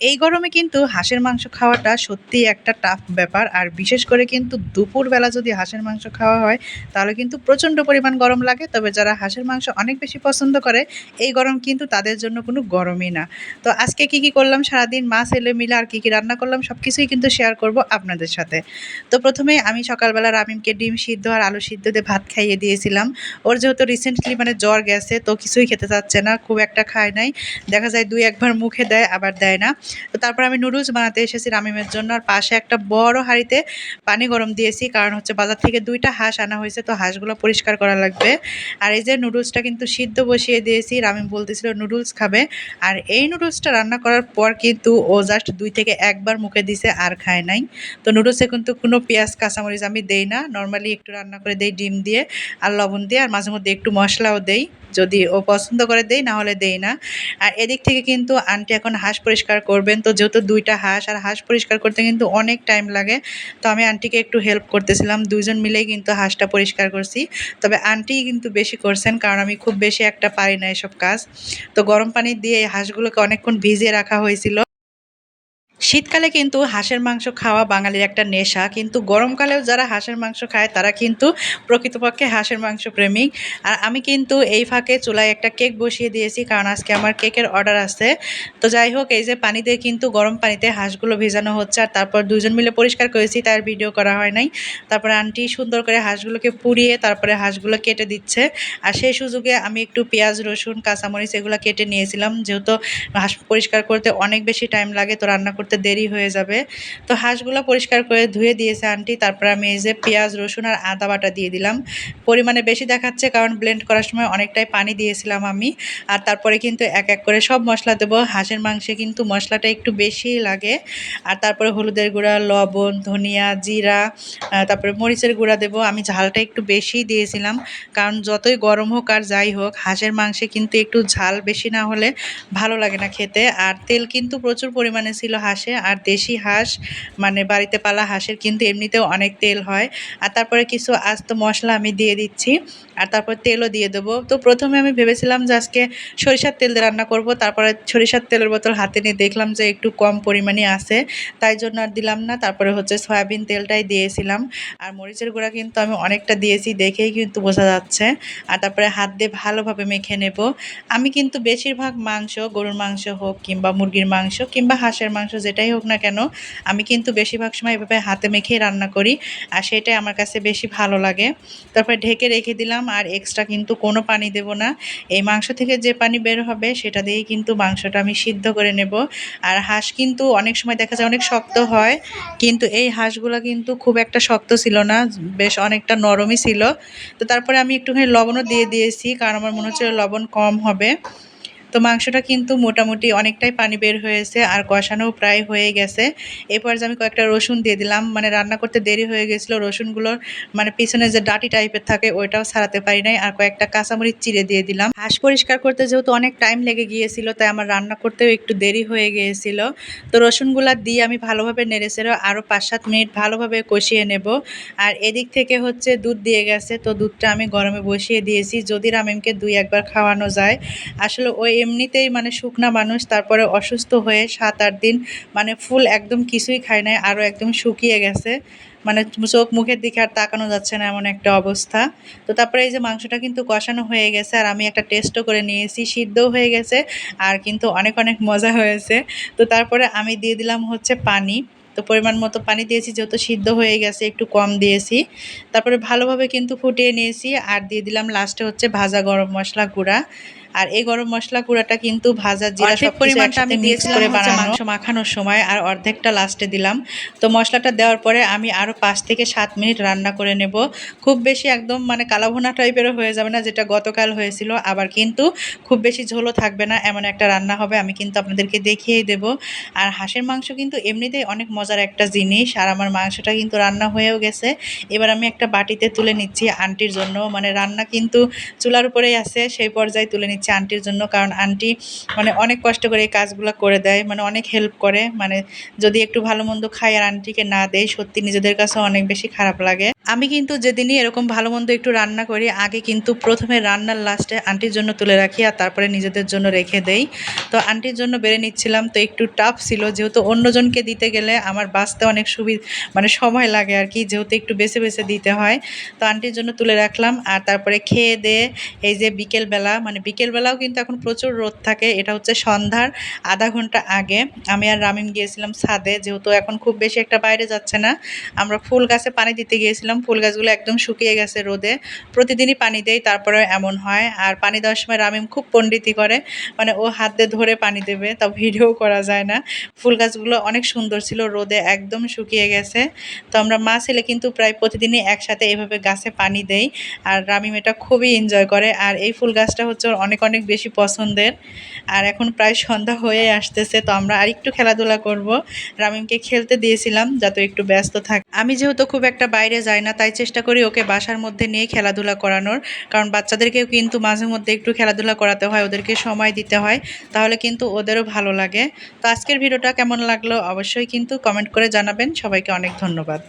এই গরমে কিন্তু হাঁসের মাংস খাওয়াটা সত্যিই একটা টাফ ব্যাপার। আর বিশেষ করে কিন্তু দুপুরবেলা যদি হাঁসের মাংস খাওয়া হয়, তাহলে কিন্তু প্রচণ্ড পরিমাণ গরম লাগে। তবে যারা হাঁসের মাংস অনেক বেশি পছন্দ করে, এই গরম কিন্তু তাদের জন্য কোনো গরমই না। তো আজকে কি করলাম সারাদিন মা ছেলে মিলে আর কি রান্না করলাম সব কিছুই কিন্তু শেয়ার করব আপনাদের সাথে। তো প্রথমেই আমি সকালবেলা রামিমকে ডিম সিদ্ধ আর আলু সিদ্ধ দিয়ে ভাত খাইয়ে দিয়েছিলাম। ওর যেহেতু রিসেন্টলি মানে জ্বর গেছে, তো কিছুই খেতে চাচ্ছে না, খুব একটা খায় নাই। দেখা যায় ২-১ বার মুখে দেয়, আবার দেয় না। তো তারপর আমি নুডলস বানাতে এসেছি রামিমের জন্য। আর পাশে একটা বড় হাঁড়িতে পানি গরম দিয়েছি, কারণ হচ্ছে বাজার থেকে ২টা হাঁস আনা হয়েছে, তো হাঁসগুলো পরিষ্কার করা লাগবে। আর এই যে নুডলসটা কিন্তু সিদ্ধ বসিয়ে দিয়েছি, রামিম বলতেছিল নুডলস খাবে। আর এই নুডলসটা রান্না করার পর কিন্তু ও জাস্ট ২ থেকে ১ বার মুখে দিছে, আর খায় নাই। তো নুডলসে কিন্তু কোনো পেঁয়াজ কাঁচামরিচ আমি দেই না, নর্মালি একটু রান্না করে দেই ডিম দিয়ে আর লবণ দিয়ে, আর মাঝে মধ্যে একটু মশলাও দেই, যদি ও পছন্দ করে দেই, না হলে দেই না। আর এদিক থেকে কিন্তু আন্টি এখন হাঁস পরিষ্কার করবেন। তো যেহেতু ২টা হাঁস, আর হাঁস পরিষ্কার করতে কিন্তু অনেক টাইম লাগে, তো আমি আন্টিকে একটু হেল্প করতেছিলাম। ২জন মিলেই কিন্তু হাঁসটা পরিষ্কার করছি। তবে আন্টি কিন্তু বেশি করছেন, কারণ আমি খুব বেশি একটা পারি না এসব কাজ। তো গরম পানি দিয়ে এই হাঁসগুলোকে অনেকক্ষণ ভিজিয়ে রাখা হয়েছিল। শীতকালে কিন্তু হাঁসের মাংস খাওয়া বাঙালির একটা নেশা, কিন্তু গরমকালেও যারা হাঁসের মাংস খায় তারা কিন্তু প্রকৃতপক্ষে হাঁসের মাংস প্রেমিক। আর আমি কিন্তু এই ফাঁকে চুলায় একটা কেক বসিয়ে দিয়েছি, কারণ আজকে আমার কেকের অর্ডার আছে। তো যাই হোক, এই যে পানি দিয়ে কিন্তু গরম পানিতে হাঁসগুলো ভেজানো হচ্ছে, আর তারপর ২জন মিলে পরিষ্কার করেছি, তার ভিডিও করা হয় নাই। তারপরে আন্টি সুন্দর করে হাঁসগুলোকে পুড়িয়ে তারপরে হাঁসগুলো কেটে দিচ্ছে। আর সেই সুযোগে আমি একটু পেঁয়াজ রসুন কাঁচামরিচ এগুলো কেটে নিয়েছিলাম, যেহেতু হাঁস পরিষ্কার করতে অনেক বেশি টাইম লাগে, তো রান্না করতে দেরি হয়ে যাবে। তো হাঁসগুলো পরিষ্কার করে ধুয়ে দিয়েছে আন্টি। তারপর আমি এই যে পেঁয়াজ রসুন আর আদা বাটা দিয়ে দিলাম। পরিমাণে বেশি দেখাচ্ছে, কারণ ব্লেন্ড করার সময় অনেকটাই পানি দিয়েছিলাম আমি। আর তারপরে কিন্তু এক এক করে সব মশলা দেবো। হাঁসের মাংসে কিন্তু মশলাটা একটু বেশিই লাগে। আর তারপরে হলুদের গুঁড়া, লবণ, ধনিয়া, জিরা, তারপরে মরিচের গুঁড়া দেবো। আমি ঝালটা একটু বেশিই দিয়েছিলাম, কারণ যতই গরম হোক আর যাই হোক, হাঁসের মাংসে কিন্তু একটু ঝাল বেশি না হলে ভালো লাগে না খেতে। আর তেল কিন্তু প্রচুর পরিমাণে ছিল হাঁসে, আর দেশি হাঁস মানে বাড়িতে পালা হাঁসের কিন্তু এমনিতেও অনেক তেল হয়। আর তারপরে কিছু আস্ত মশলা আমি দিয়ে দিচ্ছি, আর তারপর তেলও দিয়ে দেবো। তো প্রথমে আমি ভেবেছিলাম যে আজকে সরিষার তেল দিয়ে রান্না করব, তারপরে সরিষার তেলের বোতল হাতে নিয়ে দেখলাম যে একটু কম পরিমাণে আছে, তাই জন্য আর দিলাম না। তারপরে হচ্ছে সয়াবিন তেলটাই দিয়েছিলাম। আর মরিচের গুঁড়া কিন্তু আমি অনেকটা দিয়েছি, দেখেই কিন্তু বোঝা যাচ্ছে। আর তারপরে হাত দিয়ে ভালোভাবে মেখে নেব। আমি কিন্তু বেশিরভাগ মাংস, গরুর মাংস হোক কিংবা মুরগির মাংস কিংবা হাঁসের মাংস যেটাই হোক না কেন, আমি কিন্তু বেশিরভাগ সময় এভাবে হাতে মেখেই রান্না করি, আর সেটাই আমার কাছে বেশি ভালো লাগে। তারপরে ঢেকে রেখে দিলাম, আর এক্সট্রা কিন্তু কোনো পানি দেব না। এই মাংস থেকে যে পানি বের হবে সেটা দিয়েই কিন্তু মাংসটা আমি সিদ্ধ করে নেব। আর হাঁস কিন্তু অনেক সময় দেখা যায় অনেক শক্ত হয়, কিন্তু এই হাঁসগুলো কিন্তু খুব একটা শক্ত ছিল না, বেশ অনেকটা নরমই ছিল। তো তারপরে আমি একটুখানি লবণও দিয়ে দিয়েছি, কারণ আমার মনে হচ্ছে লবণ কম হবে। তো মাংসটা কিন্তু মোটামুটি অনেকটাই পানি বের হয়েছে, আর কষানোও প্রায় হয়ে গেছে। এরপর যে আমি কয়েকটা রসুন দিয়ে দিলাম, মানে রান্না করতে দেরি হয়ে গেছিলো, রসুনগুলোর মানে পিছনে যে ডাঁটি টাইপের থাকে ওইটাও ছাড়াতে পারি নাই। আর কয়েকটা কাঁচামরিচ চিড়ে দিয়ে দিলাম। হাঁস পরিষ্কার করতে যেহেতু অনেক টাইম লেগে গিয়েছিল, তাই আমার রান্না করতেও একটু দেরি হয়ে গিয়েছিল। তো রসুনগুলা দিয়ে আমি ভালোভাবে নেড়েচেড়ে আরও ৫-৭ মিনিট ভালোভাবে কষিয়ে নেব। আর এদিক থেকে হচ্ছে দুধ দিয়ে গেছে, তো দুধটা আমি গরমে বসিয়ে দিয়েছি, যদি রামিমকে ২-১ বার খাওয়ানো যায়। আসলে ও এমনিতেই মানে শুকনা মানুষ, তারপরে অসুস্থ হয়ে ৭-৮ দিন মানে ফুল একদম কিছুই খায় নাই, আরও একদম শুকিয়ে গেছে, মানে চোখ মুখের দিকে আর তাকানো যাচ্ছে না, এমন একটা অবস্থা। তো তারপরে এই যে মাংসটা কিন্তু কষানো হয়ে গেছে, আর আমি একটা টেস্টও করে নিয়েছি, সিদ্ধও হয়ে গেছে, আর কিন্তু অনেক অনেক মজা হয়েছে। তো তারপরে আমি দিয়ে দিলাম হচ্ছে পানি। তো পরিমাণ মতো পানি দিয়েছি, যেহেতু সিদ্ধ হয়ে গেছে একটু কম দিয়েছি। তারপরে ভালোভাবে কিন্তু ফুটিয়ে নিয়েছি, আর দিয়ে দিলাম লাস্টে হচ্ছে ভাজা গরম মশলা গুঁড়া। আর এই গরম মশলা গুঁড়াটা কিন্তু ভাজা জিরা অর্ধেক সবকিছু পরিমাণটা একসাথে আমি মিক্স দিয়েছিলাম করে হচ্ছে বানানো, মাংস মাখানোর সময়, আর অর্ধেকটা লাস্টে দিলাম। তো মশলাটা দেওয়ার পরে আমি আরও ৫ থেকে ৭ মিনিট রান্না করে নেব। খুব বেশি একদম মানে কালাভুনা টাইপেরও হয়ে যাবে না, যেটা গতকাল হয়েছিল, আবার কিন্তু খুব বেশি ঝোলও থাকবে না, এমন একটা রান্না হবে। আমি কিন্তু আপনাদেরকে দেখিয়েই দেব। আর হাঁসের মাংস কিন্তু এমনিতেই অনেক মজার একটা জিনিস। আর আমার মাংসটা কিন্তু রান্না হয়েও গেছে। এবার আমি একটা বাটিতে তুলে নিচ্ছি আন্টির জন্য, মানে রান্না কিন্তু চুলার উপরেই আছে, সেই পর্যায়ে তুলে নিচ্ছি। নিচ্ছি আন্টির জন্য, কারণ আন্টি মানে অনেক কষ্ট করে এই কাজগুলো করে দেয়, মানে অনেক হেল্প করে। মানে যদি একটু ভালো মন্দ খাই আর আন্টিকে না দেয়, সত্যি নিজেদের কাছে অনেক বেশি খারাপ লাগে। আমি কিন্তু যেদিনই এরকম ভালো মন্দ একটু রান্না করি, আগে কিন্তু প্রথমে রান্নার লাস্টে আন্টির জন্য তুলে রাখি আর তারপরে নিজেদের জন্য রেখে দেই। তো আন্টির জন্য বেড়ে নিচ্ছিলাম, তো একটু টাফ ছিল, যেহেতু অন্যজনকে দিতে গেলে আমার বাঁচতে অনেক মানে সময় লাগে আর কি, যেহেতু একটু বেছে বেছে দিতে হয়। তো আন্টির জন্য তুলে রাখলাম আর তারপরে খেয়ে দিয়ে এই যে বিকেলবেলা, মানে বিকেলবেলাও কিন্তু এখন প্রচুর রোদ থাকে, এটা হচ্ছে সন্ধ্যার আধা ঘন্টা আগে আমি আর রামিম গিয়েছিলাম ছাদে, যেহেতু এখন খুব বেশি একটা বাইরে যাচ্ছে না। আমরা ফুল গাছে পানি দিতে গিয়েছিলাম, ফুল গাছগুলো একদম শুকিয়ে গেছে রোদে, প্রতিদিনই পানি দেই তারপরে এমন হয়। আর পানি দেওয়ার সময় রামিম খুব পণ্ডিতি করে, মানে ও হাত দিয়ে ধরে পানি দেবে, তা ভিডিও করা যায় না। ফুল গাছগুলো অনেক সুন্দর ছিল, রোদে একদম শুকিয়ে গেছে। তো আমরা মা ছেলে কিন্তু প্রায় প্রতিদিনই একসাথে এভাবে গাছে পানি দেই, আর রামিম এটা খুবই এনজয় করে। আর এই ফুল গাছটা হচ্ছে ওর অনেক অনেক বেশি পছন্দের। আর এখন প্রায় সন্ধ্যা হয়ে আসতেছে, তো আমরা আরেকটু খেলাধুলা করব। রামিমকে খেলতে দিয়েছিলাম যাতে একটু ব্যস্ত থাকে। আমি যেহেতু খুব একটা বাইরে যাই না, তাই চেষ্টা করি ওকে বাসার মধ্যে নিয়ে খেলাধুলা করানোর, কারণ বাচ্চাদেরকেও কিন্তু মাঝে মধ্যে একটু খেলাধুলা করাতে হয়, ওদেরকে সময় দিতে হয়, তাহলে কিন্তু ওদেরও ভালো লাগে। তো আজকের ভিডিওটা কেমন লাগলো অবশ্যই কিন্তু কমেন্ট করে জানাবেন। সবাইকে অনেক ধন্যবাদ।